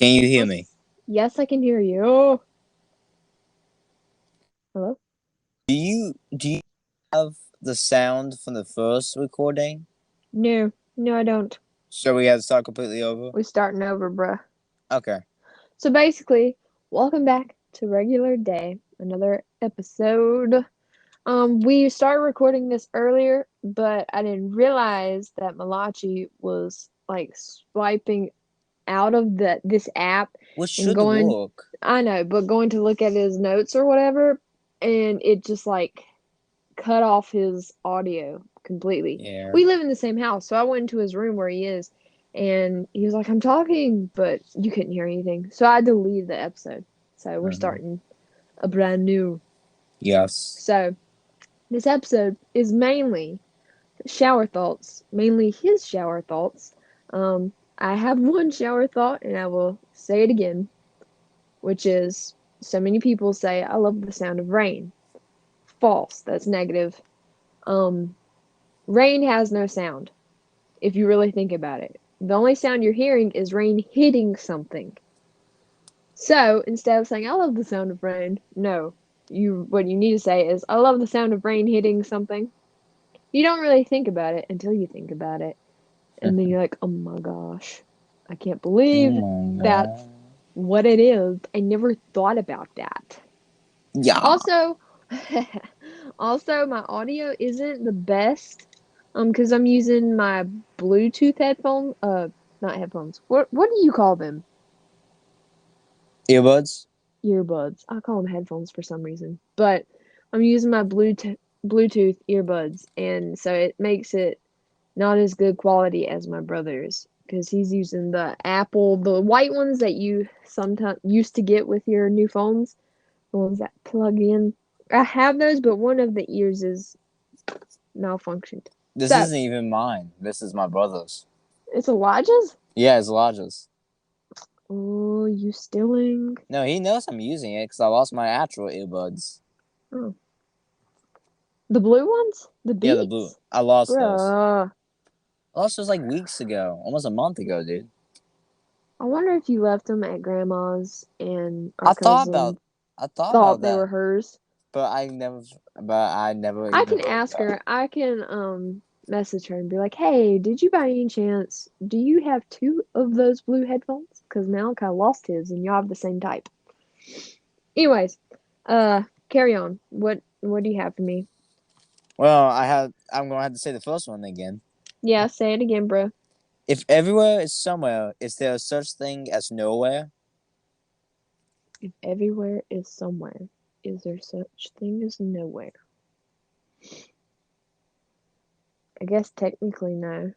Can you hear me? Yes, I can hear you. Hello? Do you have the sound from the first recording? No, I don't. So we have to start completely over? We're starting over, bruh. Okay. So basically, welcome back to Regular Day, another episode. We started recording this earlier, but I didn't realize that Malachi was like swiping out of this app Which and should going. work. I know, but going to look at his notes or whatever, and it just like cut off his audio completely. Yeah. We live in the same house, so I went into his room where he is, and he was like, "I'm talking," but you couldn't hear anything. So I had to leave the episode. So we're starting a brand new. Yes. So this episode is mainly shower thoughts, mainly his shower thoughts. I have one shower thought, and I will say it again, which is so many people say, "I love the sound of rain." False. That's negative. Um, Rain has no sound, if you really think about it. The only sound you're hearing is rain hitting something. So instead of saying, I love the sound of rain, no. What you need to say is, I love the sound of rain hitting something. You don't really think about it until you think about it. And then you're like, oh my gosh, I can't believe Oh my that's god. what it is. I never thought about that. Yeah. Also, also my audio isn't the best. Because I'm using my Bluetooth headphone. Not headphones. What do you call them? Earbuds? Earbuds. I call them headphones for some reason. But I'm using my Bluetooth earbuds, and so it makes it not as good quality as my brother's. Because he's using the Apple, the white ones that you sometimes used to get with your new phones, the ones that plug in. I have those, but one of the ears is malfunctioned. This So isn't even mine. This is my brother's. it's Elijah's. Yeah, it's Elijah's. Oh, you stealing? No, he knows I'm using it because I lost my actual earbuds. Oh, the blue ones, the Yeah, the blue. Beats, I lost those. bruh. I lost those like weeks ago. Almost a month ago, dude. I wonder if you left them at grandma's and our I thought about cousin I thought thought about they that. were hers. But I never I even can thought ask about her. I can message her and be like, "Hey, did you by any chance do you have two of those blue headphones? Because Malachi lost his, and y'all have the same type." Anyways, carry on. What do you have for me? Well, I'm gonna have to say the first one again. Yeah, say it again, bro. If everywhere is somewhere, is there such thing as nowhere? If everywhere is somewhere, is there such thing as nowhere? I guess technically no,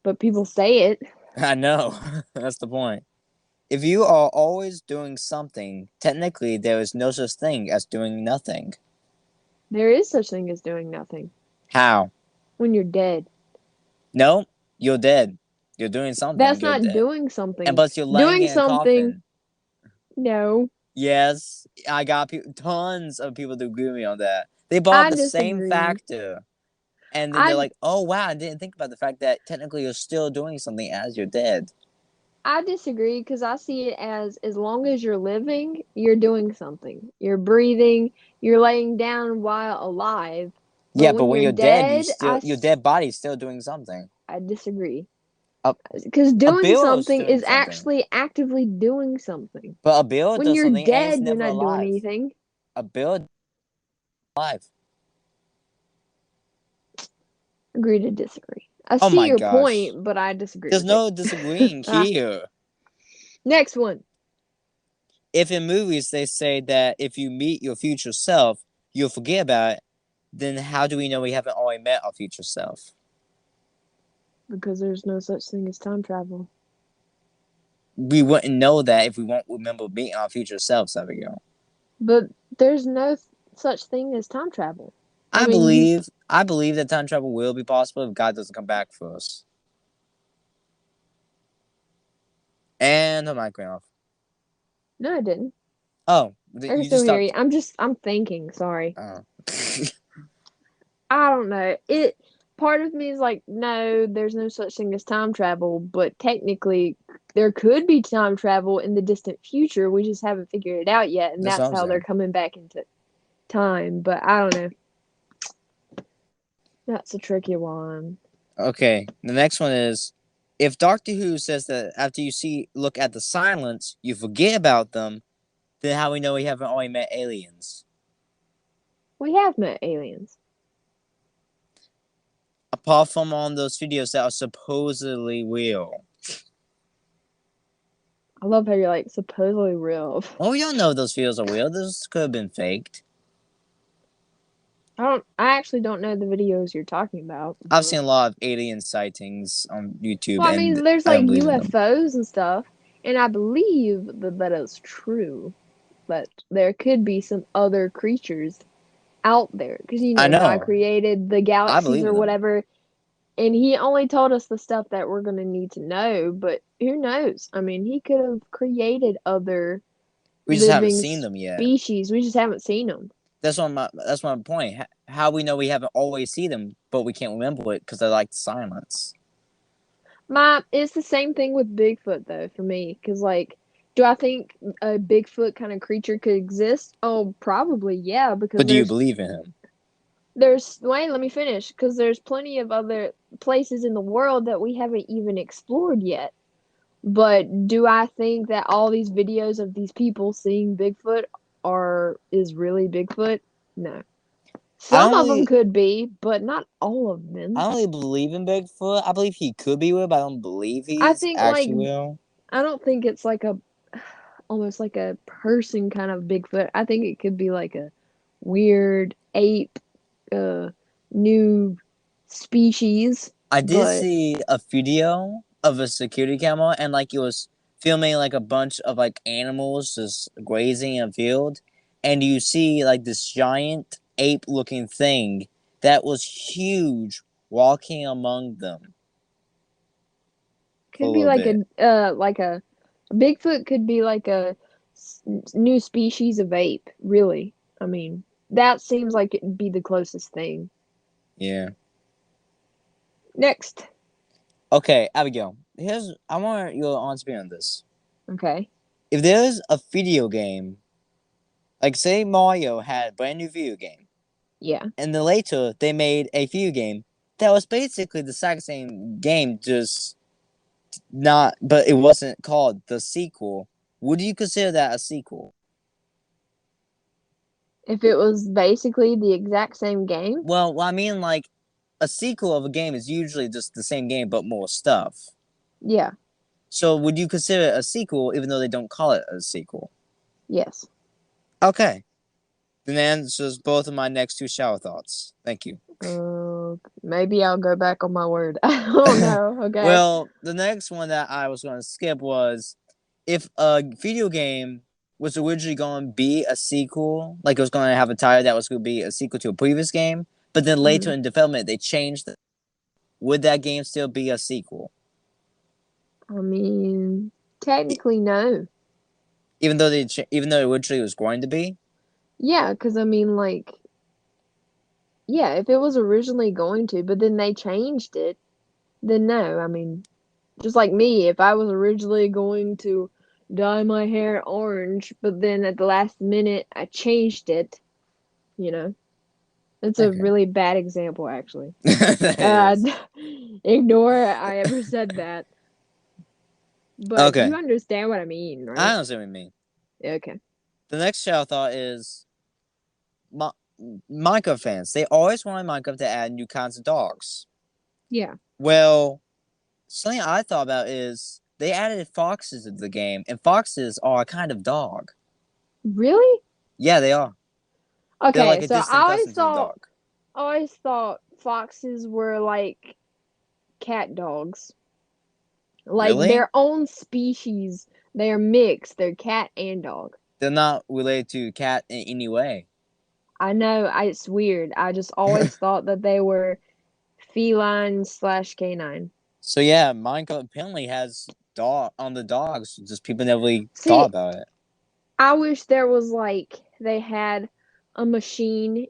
but people say it. I know. That's the point. If you are always doing something, technically there is no such thing as doing nothing. There is such thing as doing nothing How? when you're dead. No, you're dead. You're doing something, That's you're not dead. doing And something. but you're laying Doing in a something, coffin. no. Yes, I got tons of people to agree with me on that. They brought up I the same disagree. factor. And then they're I like, oh wow, I didn't think about the fact that technically you're still doing something as you're dead. I disagree because I see it as long as you're living, you're doing something. You're breathing, you're laying down while alive. But Yeah, but when when you're you're dead, dead, your dead body's still doing something. I disagree. A, Because a doing bill is something doing is something. actually actively doing something. But a bill When does you're something and it's dead, you're never not doing alive. anything. A bill is alive. Agree to disagree. I Oh see my your gosh. point, but I disagree There's with it. no disagreeing Ah, here. next one. If in movies they say that if you meet your future self, you'll forget about it, then how do we know we haven't already met our future self? Because there's no such thing as time travel. We wouldn't know that if we won't remember meeting our future selves, Abigail. But there's no such thing as time travel. I I mean, you. believe I believe that time travel will be possible if God doesn't come back for us. And the mic went off. No, I didn't. Oh, I can you still just hear you. stopped. I'm thinking. Sorry. Oh. I don't know. It part of me is like, no, there's no such thing as time travel, but technically there could be time travel in the distant future. We just haven't figured it out yet, and That's what that's I'm how they're saying. coming back into time. But I don't know. That's a tricky one. Okay, the next one is if Doctor Who says that after you look at the silence, you forget about them, then how we know we haven't already met aliens? We have met aliens. Apart from on those videos that are supposedly real. I love how you're like supposedly real. Well, we don't know if those videos are real. Those could have been faked. I actually don't know the videos you're talking about, I've but seen a lot of alien sightings on YouTube, well, I and mean, there's I like don't believe in them. UFOs and stuff, and I believe that that is true. But there could be some other creatures out there because I God know. created the I galaxies believe or in them. whatever, and He only told us the stuff that we're gonna need to know. But who knows? I mean, He could have created other We just haven't living seen them yet. species. We just haven't seen them. That's my point. How we know we haven't always seen them, but we can't remember it because they like silence. It's the same thing with Bigfoot though for me, because like, do I think a Bigfoot kind of creature could exist? Oh, probably yeah, because But do you believe in him? there's wait, let me finish, because there's plenty of other places in the world that we haven't even explored yet. But do I think that all these videos of these people seeing Bigfoot are is really Bigfoot? No. I Some don't of them really, could be, but not all of I them. don't really believe in Bigfoot. I believe he could be real, but I don't believe I he's think like actually real. I don't think it's like a almost like a person kind of Bigfoot. I think it could be like a weird ape, uh, new species. I did But see a video of a security camera, and like it was filming like a bunch of like animals just grazing in a field, and you see like this giant ape-looking thing that was huge walking among them for a could be little bit. like a Bigfoot could be like a new species of ape. Really, I mean that seems like it'd be the closest thing. Yeah. Next, Okay, Abigail. Here's I want your honest opinion on this. okay, If there's a video game, like say Mario had a brand new video game, yeah, and then later they made a video game that was basically the exact same game, just not, but it wasn't called the sequel. Would you consider that a sequel? if it was basically the exact same game, Well, I mean, like a sequel of a game is usually just the same game but more stuff. yeah, So, would you consider it a sequel even though they don't call it a sequel? yes. Okay, then that answers both of my next two shower thoughts. Thank you. Maybe I'll go back on my word. I don't know. Okay. Well, the next one that I was going to skip was if a video game was originally going to be a sequel, like it was going to have a title that was going to be a sequel to a previous game, but then later Mhm. in development they changed it, would that game still be a sequel? I mean, technically, no. Even though originally it was going to be? Yeah, because I mean, like, yeah, if it was originally going to, but then they changed it, then no. I mean, just like me, if I was originally going to dye my hair orange, but then at the last minute I changed it, you know, it's a Okay. really bad example, actually. That Uh, is. ignore I ever said that. But you Okay. understand what I mean, I right? understand what you mean. Okay. The next shower thought is Minecraft fans. They always wanted Minecraft to add new kinds of dogs. Yeah. Well, something I thought about is they added foxes into the game, and foxes are a kind of dog. Really? Yeah, they are. They're Okay, like a so distant cousin to the dog. I always thought foxes were like cat dogs. Like Really? their own species. They're mixed. They're cat and dog. They're not related to cat in any way. I know it's weird. I just always thought that they were feline slash canine. So yeah, Minecraft apparently has dog on the dogs. Just people never really thought See, about it. I wish there was like they had a machine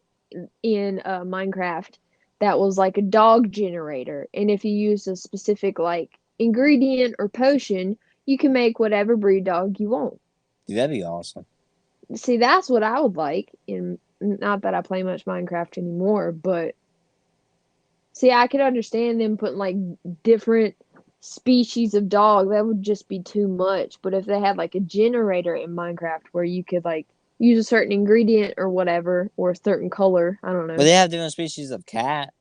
in Minecraft that was like a dog generator. And if you use a specific like ingredient or potion, you can make whatever breed dog you want. Dude, that'd be awesome. See, that's what I would like. And not that I play much Minecraft anymore, but see, I could understand them putting like different species of dog. That would just be too much. But if they had like a generator in Minecraft where you could like use a certain ingredient or whatever, or a certain color, I don't But know. they have different species of cat.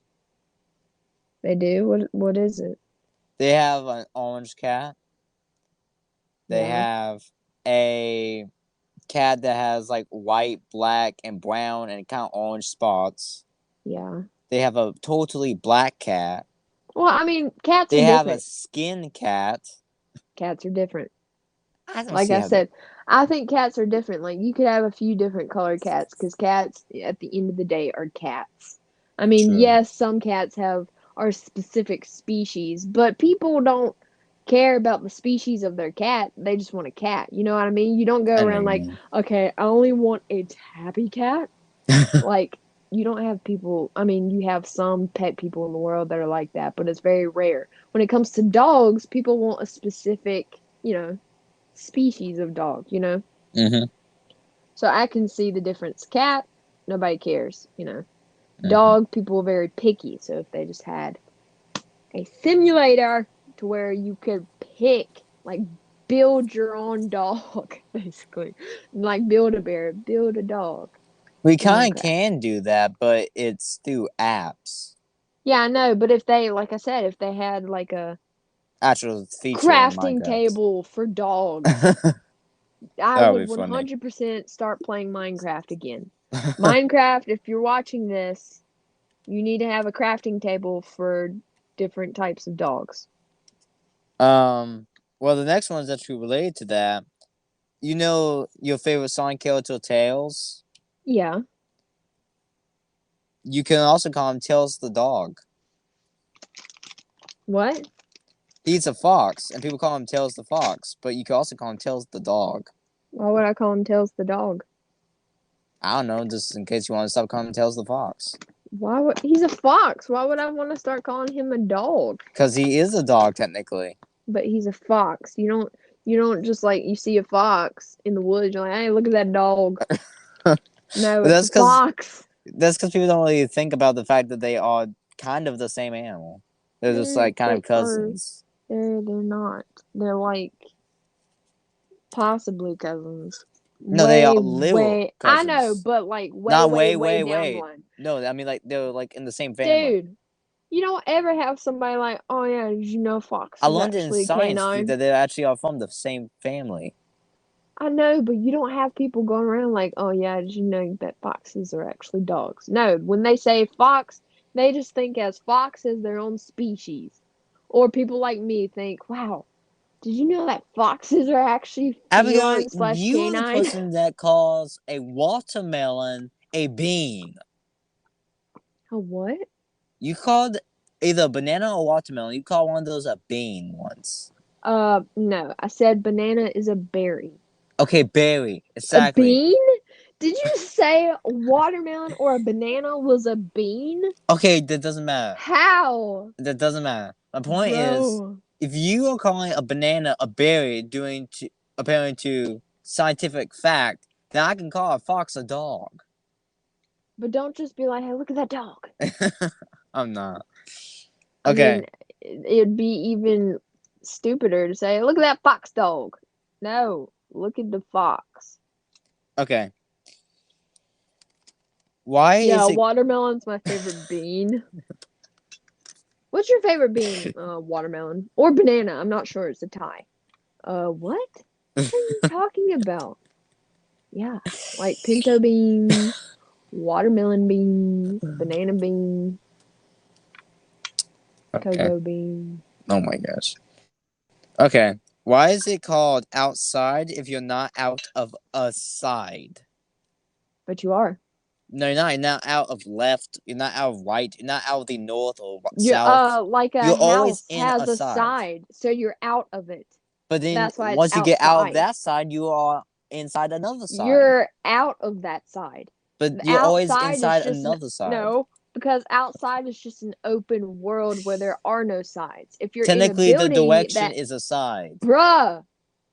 They do? What is it? They have an orange cat. They Yeah. have a cat that has like white, black, and brown and kind of orange spots. Yeah. They have a totally black cat. Well, I mean, cats They are have a different. skin cat. Cats are different. I don't Like see I how they. said, I think cats are different. Like you could have a few different colored cats because cats, at the end of the day, are cats. I mean, True. yes, some cats have are specific species, but people don't care about the species of their cat. They just want a cat. You know what I mean? You don't go I know what around you like, mean. okay, I only want a tabby cat. Like you don't have people. I mean, you have some pet people in the world that are like that, but it's very rare. When it comes to dogs, people want a specific, species of dog, Mm-hmm. So I can see the difference. Cat, nobody cares. Mm-hmm. Dog, people are very picky. So if they just had a simulator to where you could pick, like, build your own dog, basically. Like, build a bear, build a dog We in kind of Minecraft. can do that, but it's through apps. Yeah, I know, but if they, like I said, if they had, like, a Actual feature in crafting Minecraft. table for dogs, That I would would be funny. 100% start playing Minecraft again. Minecraft, if you're watching this, you need to have a crafting table for different types of dogs. Well, the next one is actually related to that. You know your favorite song, Killer Tails? Yeah. You can also call him Tails the dog. What? He's a fox, and people call him Tails the fox, but you can also call him Tails the dog. Why would I call him Tails the dog? I don't know, just in case you want to stop calling him Tails the fox. Why would he's a fox? Why would I want to start calling him a dog? Because he is a dog, technically. But he's a fox. You don't just like you see a fox in the woods, you're like, hey, look at that dog. But No, it's a that's because fox. people don't really think about the fact that they are kind of the same animal. They're just like kind They of are cousins. they're not. They're like possibly cousins. No, they are Way, little way I know, cousins. but like way, Not way, way, way way, down the way. line. No, I mean like they're like in the same family. Dude, you don't ever have somebody like, oh yeah, did you know Fox I is learned in actually a science, dude, canine? that they actually are from the same family. I know, but you don't have people going around like, oh yeah, did you know that foxes are actually dogs? No, when they say fox, they just think as fox as their own species. Or people like me think, wow, did you know that foxes are actually Abigail, feline slash you are the canine? person that calls a watermelon a bean. A what? You called either a banana or watermelon. You called one of those a bean once. No, I said banana is a berry. Okay, berry. A Exactly. bean? Did you say watermelon or a banana was a bean? Okay, that doesn't matter. How? That doesn't matter. My point is, Bro. if you are calling a banana a berry, apparently to scientific fact, then I can call a fox a dog. But don't just be like, hey, look at that dog. I'm not. I Okay. mean, it'd be even stupider to say, look at that fox dog. No, look at the fox. Okay. Why Yeah, is it watermelon's my favorite bean. What's your favorite bean? Watermelon. Or banana. I'm not sure. It's a tie. What? What are you talking about? Yeah, like pinto beans, watermelon beans, banana beans, Okay. cocoa beans. Oh my gosh. Okay. Why is it called outside if you're not out of a side? But you are. No, you're not. You're not out of left. You're not out of right. You're not out of the north or You south. like a You're always house in has a a side. side, so you're out of it. But then That's why it's once you get out of outside. that side, you are inside another side. You're out of that side. But The you're always outside is inside just another side. no. because outside is just an open world where there are no sides. If you're in a Technically, the building direction that, is a side. bruh,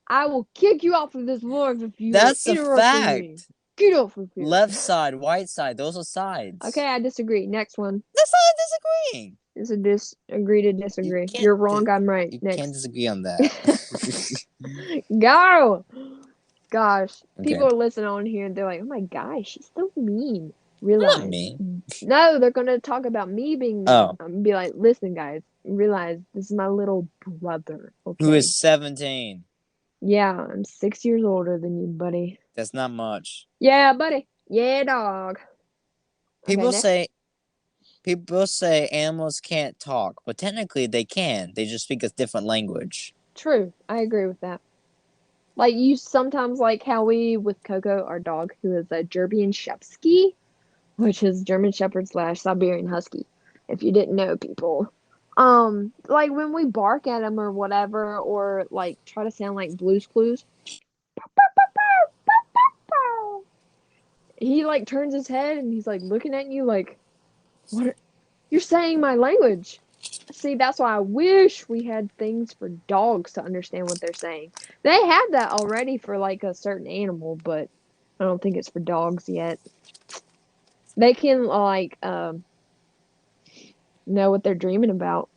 I will kick you off of this live if you are That's a interrupting me. fact. Get off of here. Left side, right side, those are Okay, sides. I disagree. Next one. That's not disagreeing. Is a disagree to You disagree. can't. You're wrong. I'm right. You can't Next. disagree on that. Go. Gosh, Okay. people are listening on here and they're like, "Oh my gosh, she's so mean." Not Realize, me. no, they're gonna talk about me being mean. Oh, I'm gonna be like, "Listen, guys, realize this is my little brother." who Okay. is 17? Yeah, I'm 6 years older than you, buddy. That's not much. Yeah, buddy. Yeah, dog. Okay, People next. say people say animals can't talk, but technically they can. They just speak a different language. True. I agree with that. Like you sometimes like how we with Coco, our dog, who is a German Shepherd, which is German Shepherd slash Siberian Husky. If you didn't know, people. Like when we bark at him or whatever, or like try to sound like Blue's Clues, he like turns his head and he's like looking at you like, "What? You're saying my language." See, that's why I wish we had things for dogs to understand what they're saying. They have that already for like a certain animal, but I don't think it's for dogs yet. They can like know what they're dreaming about.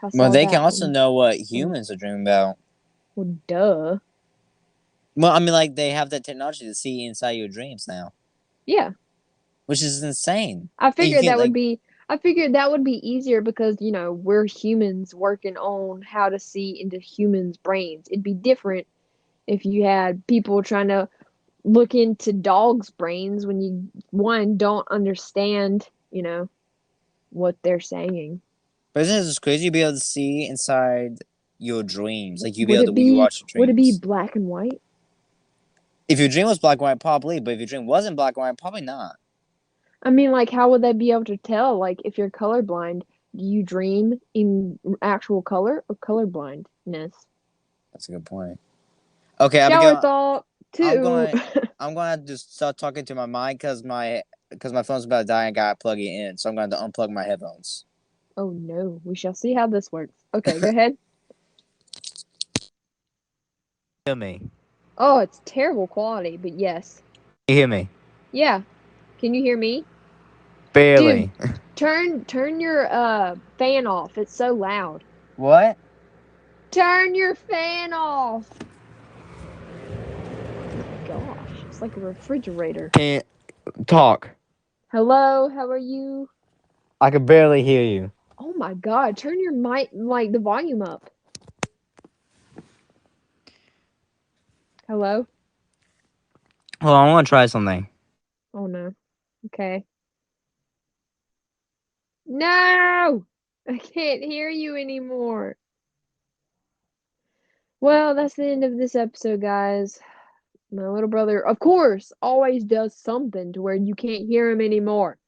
I Well, saw they can that also on, know what on humans are dreaming about. well, duh. Well, I mean, like they have that technology to see inside your dreams now, Yeah. which is insane. I And you figured can that would like, be I figured that would be easier because, we're humans working on how to see into humans' brains. It'd be different if you had people trying to look into dogs' brains when you one don't understand, what they're saying. but isn't it just crazy to be able to see inside your dreams? Like you be Would able to it when you be watch your would it be dreams. black and white? If your dream was black and white, probably. But if your dream wasn't black and white, probably not. I mean, like, how would they be able to tell? Like, if you're colorblind, do you dream in actual color or colorblindness? That's a good point. Okay, Shower Abigail, thought I'm two. going. I'm going to have to start talking to my mic because my phone's about to die and I gotta plug it in. So I'm going to unplug my headphones. Oh no, we shall see how this works. Okay, go ahead. Hear me? Oh, it's terrible quality, but yes. You hear me? Yeah. Can you hear me? Dude, Barely. turn your fan off. It's so loud. What? Turn your fan off. Gosh, it's like a refrigerator. Can't talk. Hello, how are you? I can barely hear you. Oh my God, turn your mic, like the volume up. Hello? Hold on, I want to try something. Oh no. Okay. No! I can't hear you anymore. Well, that's the end of this episode, guys. My little brother, of course, always does something to where you can't hear him anymore.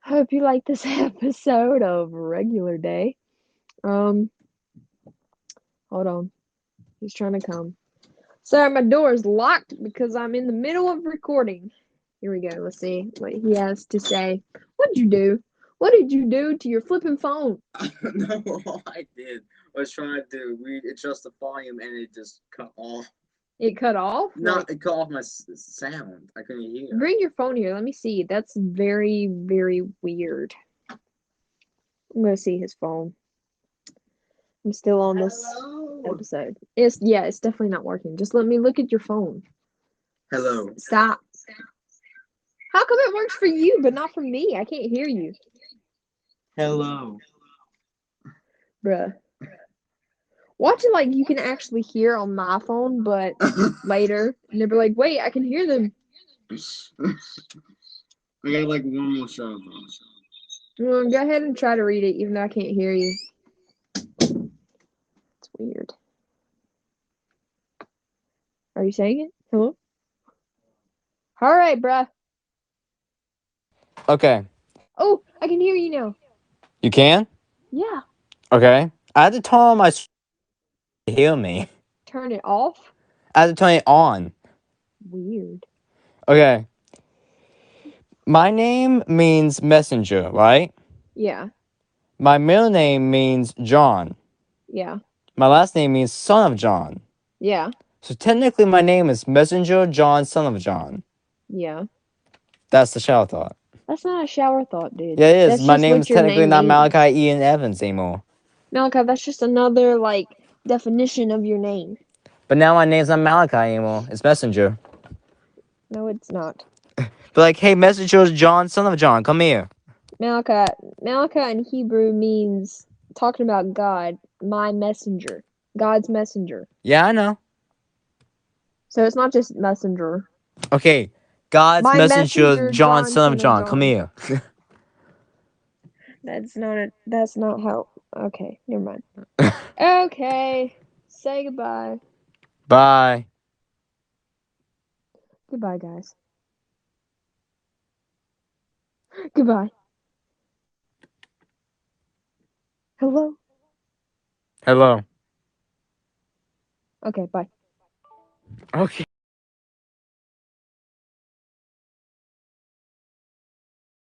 Hope you like this episode of Regular Day. Um, Hold on. He's trying to come. Sorry, my door is locked because I'm in the middle of recording. Here we go. Let's see what he has to say. What'd you do? What did you do to your flipping phone? No, all I did was try to adjust the volume and it just cut off. It cut off? No, Like, it cut off my sound. I couldn't hear. bring your phone here. Let me see. That's very, very weird. I'm gonna see his phone. I'm still on this episode. It's definitely not working. Just let me look at your phone. Hello. Stop. How come it works for you but not for me? I can't hear you. Hello. Bruh. Watch it like you can actually hear on my phone, but later, and they'll be like, wait, I can hear them. I got like one more shot. Well, go ahead and try to read it, even though I can't hear you. It's weird. Are you saying it? Hello? All right, bruh. Okay. Oh, I can hear you now. You can? Yeah. Okay. I had to turn on my to hear me. Turn it off? I had to turn it on. Weird. Okay. My name means messenger, right? Yeah. My middle name means John. Yeah. My last name means son of John. Yeah. So technically, my name is Messenger John, son of John. Yeah. That's the shower thought. That's not a shower thought, dude. Yeah, it is. That's My just name is what your technically name not means. Malachi Ian Evans anymore. Malachi, that's just another like definition of your name. But now my name's not Malachi anymore. It's Messenger. No, it's not. But like, hey, Messenger John, son of John, come here. Malachi in Hebrew means talking about God, my messenger, God's messenger. Yeah, I know. So it's not just messenger. Okay, God's My messenger, messenger, John, John, son of son of John, come John. here. That's not how. Okay, never mind. Okay, say goodbye. Bye. Goodbye, guys. Goodbye. Hello. Hello. Okay, bye. Okay.